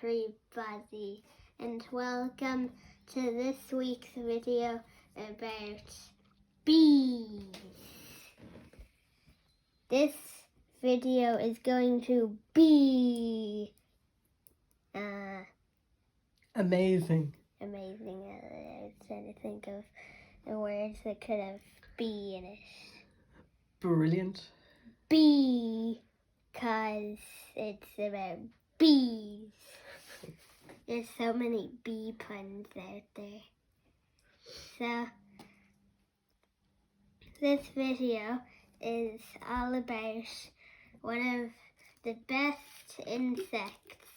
everybody, and welcome to this week's video about bees. This video is going to be amazing. I was trying to think of the words that could have bee in it. Brilliant. Bee, because it's about bees. There's so many bee puns out there. So, this video is all about one of the best insects.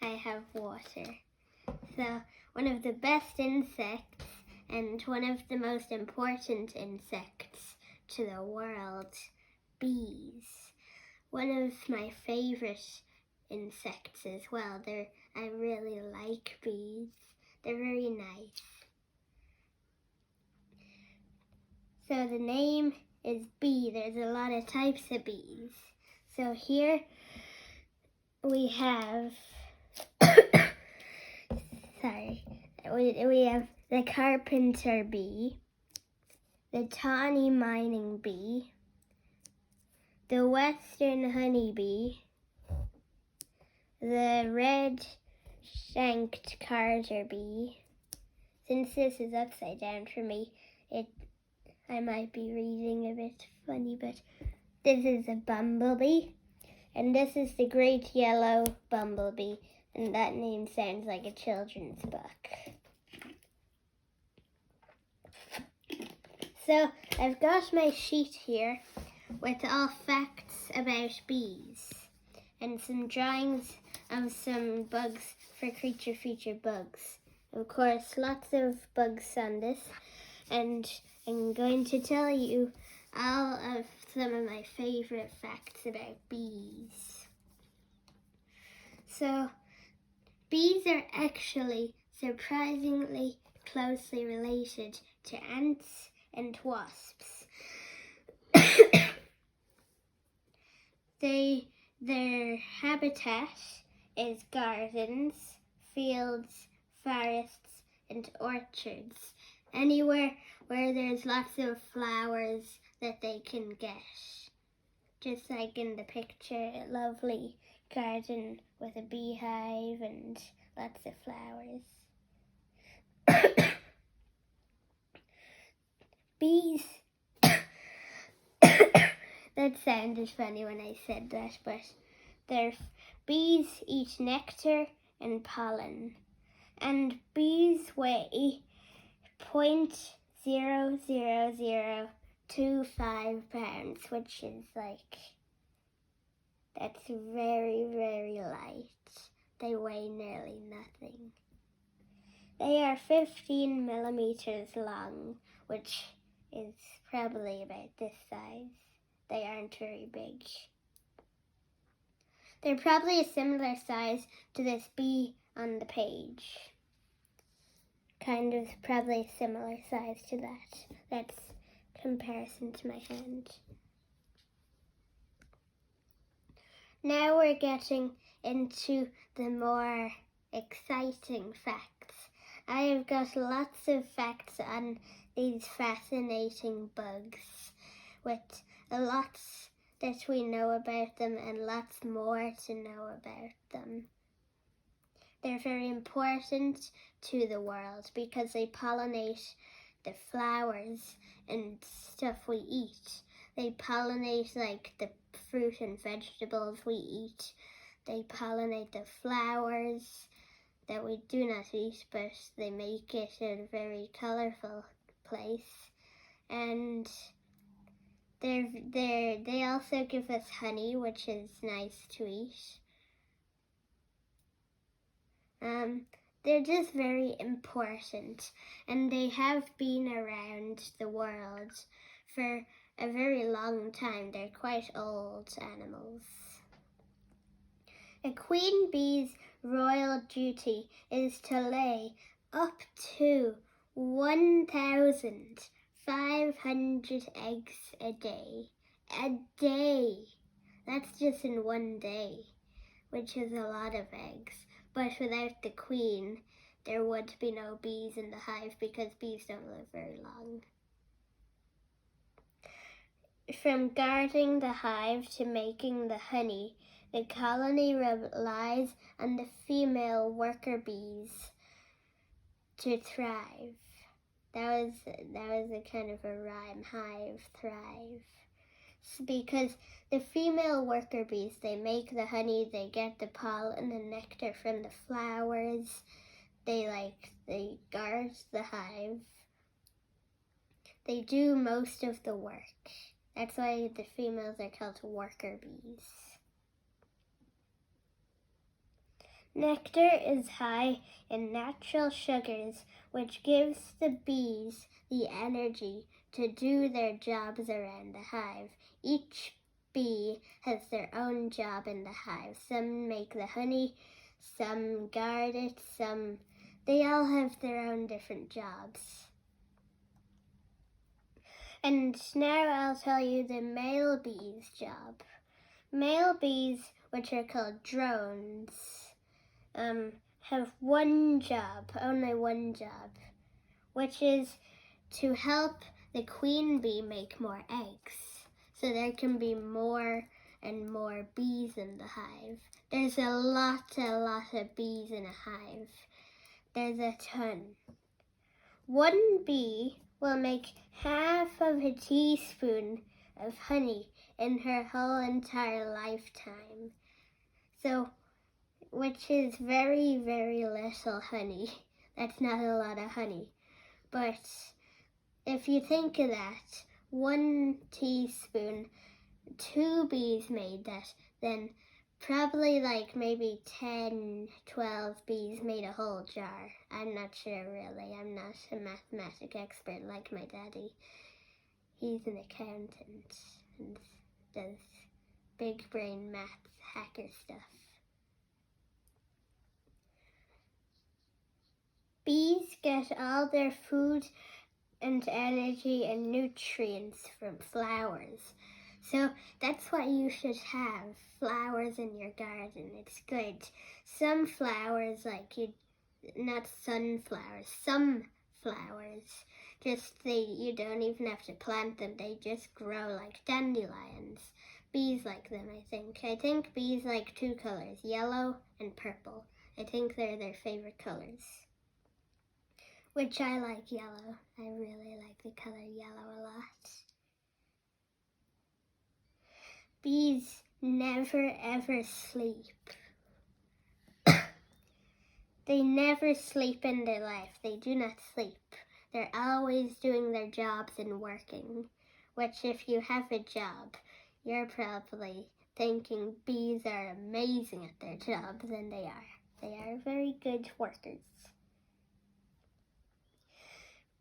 I have water. So, one of the best insects and one of the most important insects to the world, bees. One of my favorite insects as well. I really like bees. They're very nice. So the name is bee. There's a lot of types of bees. So here we have we have the carpenter bee, the tawny mining bee, the western honeybee, the red-shanked carter bee. Since this is upside down for me, I might be reading a bit funny, but this is a bumblebee, and this is the great yellow bumblebee, and that name sounds like a children's book. So I've got my sheet here with all facts about bees and some drawings of some bugs for Creature Feature Bugs. Of course, lots of bugs on this, and I'm going to tell you all of some of my favorite facts about bees. So, bees are actually surprisingly closely related to ants and wasps. Their habitat is gardens, fields, forests, and orchards. Anywhere where there's lots of flowers that they can get. Just like in the picture, a lovely garden with a beehive and lots of flowers. Bees. That sounded funny when I said that, but bees eat nectar and pollen. And bees weigh 0.00025 pounds, which is that's very, very light. They weigh nearly nothing. They are 15 millimeters long, which is probably about this size. They aren't very big. They're probably a similar size to this bee on the page. Kind of probably a similar size to that. That's comparison to my hand. Now we're getting into the more exciting facts. I have got lots of facts on these fascinating bugs, with lots that we know about them and lots more to know about them. They're very important to the world because they pollinate the flowers and stuff we eat. They pollinate like the fruit and vegetables we eat. They pollinate the flowers that we do not eat, but they make it a very colorful place. And they also give us honey, which is nice to eat. They're just very important, and they have been around the world for a very long time. They're quite old animals. A queen bee's royal duty is to lay up to 1,500 eggs a day. A day! That's just in one day, which is a lot of eggs. But without the queen, there would be no bees in the hive because bees don't live very long. From guarding the hive to making the honey, the colony relies on the female worker bees to thrive. That was a kind of a rhyme, hive, thrive. Because the female worker bees, they make the honey, they get the pollen and nectar from the flowers, they guard the hive. They do most of the work. That's why the females are called worker bees. Nectar is high in natural sugars, which gives the bees the energy to do their jobs around the hive. Each bee has their own job in the hive. Some make the honey, some guard it, they all have their own different jobs. And now I'll tell you the male bee's job. Male bees, which are called drones, have one job, only one job, which is to help the queen bee make more eggs, so there can be more and more bees in the hive. There's a lot of bees in a hive. There's a ton. One bee will make half of a teaspoon of honey in her whole entire lifetime. So, which is very, very little honey. That's not a lot of honey. But if you think of that, 1 teaspoon, 2 bees made that, then probably maybe 10, 12 bees made a whole jar. I'm not sure really. I'm not a mathematic expert like my daddy. He's an accountant and does big brain maths, hacker stuff. Bees get all their food and energy and nutrients from flowers. So that's what you should have, flowers in your garden. It's good. Some flowers, not sunflowers, some flowers, you don't even have to plant them. They just grow like dandelions. Bees like them, I think. I think bees like 2 colors, yellow and purple. I think they're their favorite colors. Which I like yellow. I really like the color yellow a lot. Bees never ever sleep. They never sleep in their life. They do not sleep. They're always doing their jobs and working. Which if you have a job, you're probably thinking bees are amazing at their jobs, and they are. They are very good workers.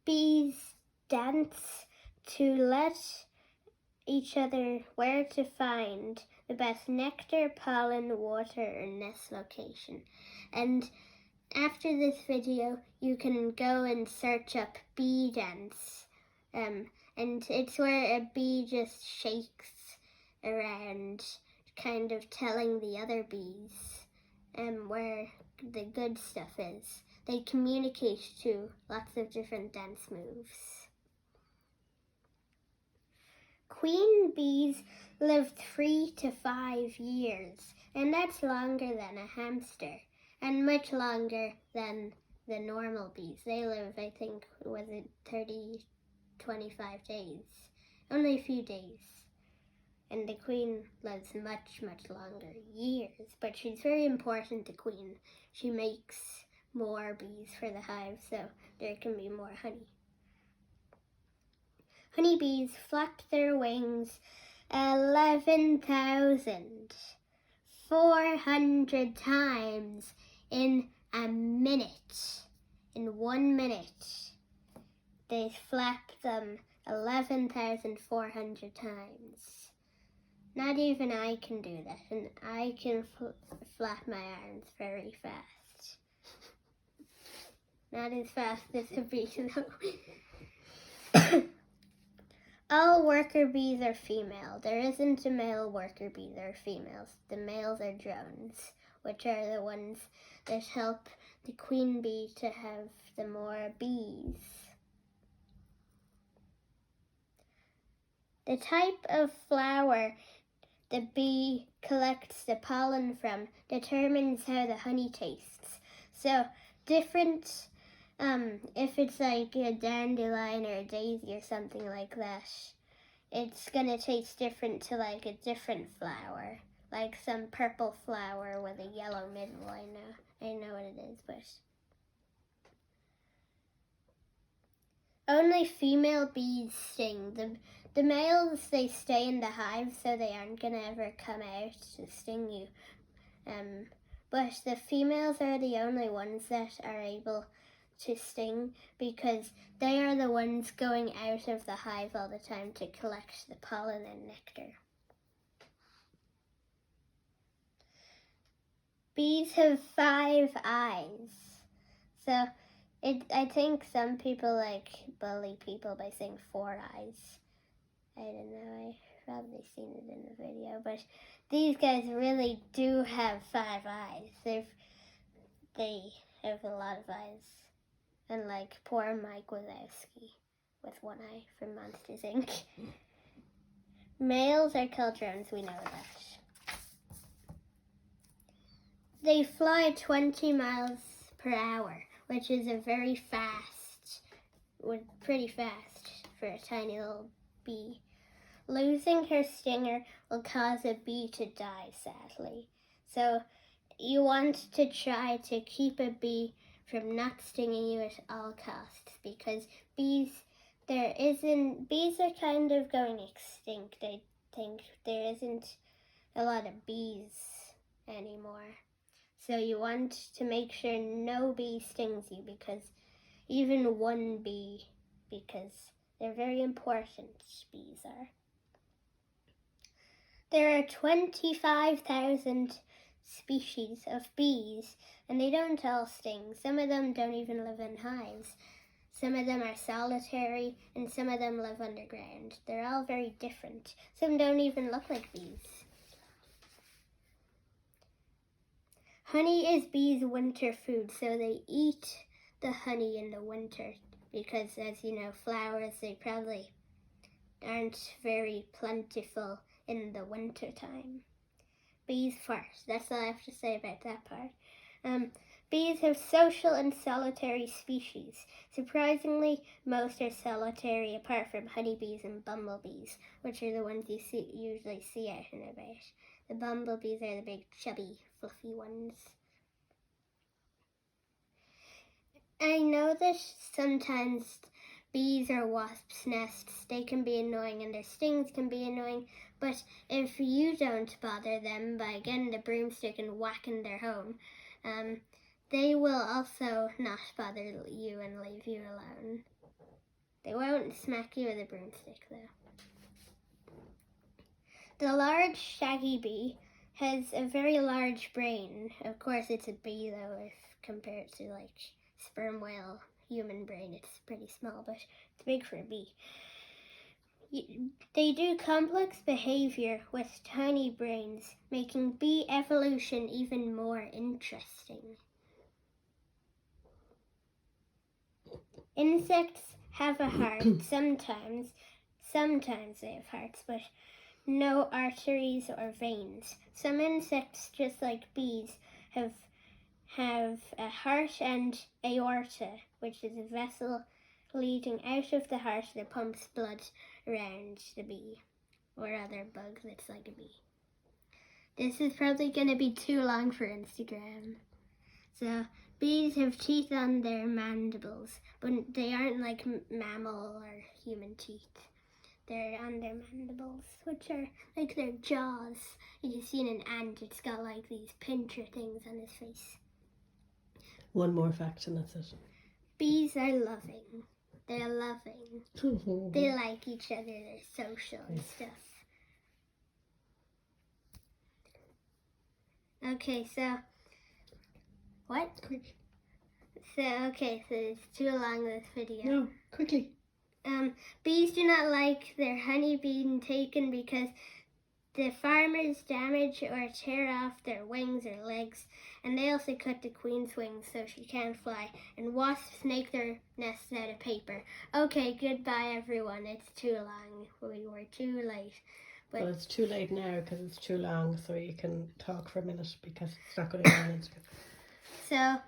Bees dance to let each other where to find the best nectar, pollen, water, or nest location. And after this video, you can go and search up bee dance. And it's where a bee just shakes around, kind of telling the other bees where the good stuff is. They communicate to lots of different dance moves. Queen bees live 3 to 5 years, and that's longer than a hamster, and much longer than the normal bees. They live, I think, 30, 25 days? Only a few days. And the queen lives much, much longer, years, but she's very important, the queen. She makes more bees for the hive, so there can be more honey. Honeybees flap their wings 11,400 times in a minute. In 1 minute, they flap them 11,400 times. Not even I can do that, and I can flap my arms very fast. Not as fast as a bee, though. All worker bees are female. There isn't a male worker bee, they're females. The males are drones, which are the ones that help the queen bee to have the more bees. The type of flower the bee collects the pollen from determines how the honey tastes. So different, if it's like a dandelion or a daisy or something like that, it's gonna taste different to like a different flower. Like some purple flower with a yellow middle, I know what it is, but only female bees sting. The males, they stay in the hive, so they aren't gonna ever come out to sting you. But the females are the only ones that are able to sting because they are the ones going out of the hive all the time to collect the pollen and nectar. Bees have 5 eyes. So I think some people like bully people by saying 4 eyes. I don't know, I've probably seen it in the video, but these guys really do have 5 eyes. They have a lot of eyes. Unlike poor Mike Wazowski with 1 eye from Monsters, Inc. Males are called drones, we know that. They fly 20 miles per hour, which is pretty fast for a tiny little bee. Losing her stinger will cause a bee to die, sadly. So you want to try to keep a bee from not stinging you at all costs, because bees are kind of going extinct. I think there isn't a lot of bees anymore. So you want to make sure no bee stings you, because even one bee, because they're very important, bees are. There are 25,000 species of bees, and they don't all sting. Some of them don't even live in hives. Some of them are solitary, and some of them live underground. They're all very different. Some don't even look like bees. Honey is bees' winter food, so they eat the honey in the winter because, as you know, flowers, they probably aren't very plentiful in the winter time. Bees first. That's all I have to say about that part. Bees have social and solitary species. Surprisingly, most are solitary apart from honeybees and bumblebees, which are the ones you usually see out and about. The bumblebees are the big, chubby, fluffy ones. I know that sometimes bees or wasps' nests, they can be annoying and their stings can be annoying, but if you don't bother them by getting the broomstick and whacking their home, they will also not bother you and leave you alone. They won't smack you with a broomstick, though. The large shaggy bee has a very large brain. Of course, it's a bee, though, if compared to, like, sperm whale human brain. It's pretty small, but it's big for a bee. They do complex behavior with tiny brains, making bee evolution even more interesting. Insects have a heart sometimes. Sometimes they have hearts, but no arteries or veins. Some insects, just like bees, have a heart and aorta, which is a vessel leading out of the heart that pumps blood around the bee or other bug that's like a bee. This is probably going to be too long for Instagram. So bees have teeth on their mandibles, but they aren't like mammal or human teeth. They're on their mandibles, which are like their jaws. If you've seen an ant, it's got like these pincher things on its face. One more fact and that's it. Bees are loving. They're loving. They like each other. They're social and stuff. Okay, so what? Quick. So it's too long, this video. No, quickly. Bees do not like their honey being taken because the farmers damage or tear off their wings or legs, and they also cut the queen's wings so she can't fly, and wasps make their nests out of paper. Okay, goodbye everyone. It's too long. We were too late. But it's too late now because it's too long, so you can talk for a minute because it's not going to go on Instagram. So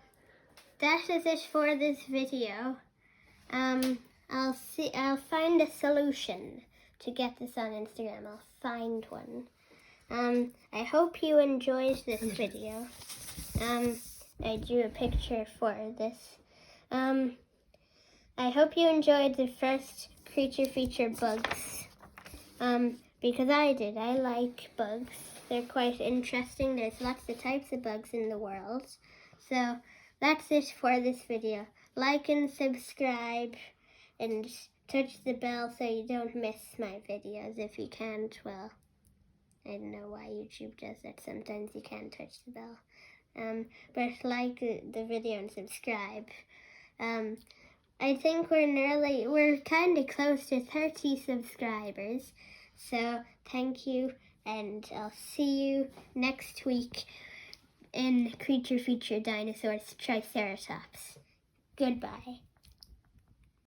that is it for this video. I'll find a solution to get this on Instagram. I'll find one. I hope you enjoyed this video. I drew a picture for this. I hope you enjoyed the first creature feature bugs. Because I did. I like bugs. They're quite interesting. There's lots of types of bugs in the world. So that's it for this video. Like and subscribe and touch the bell so you don't miss my videos. If you can't, well, I don't know why YouTube does that. Sometimes you can't touch the bell. But like the video and subscribe. I think we're kind of close to 30 subscribers. So thank you, and I'll see you next week in Creature Feature Dinosaurs Triceratops. Goodbye.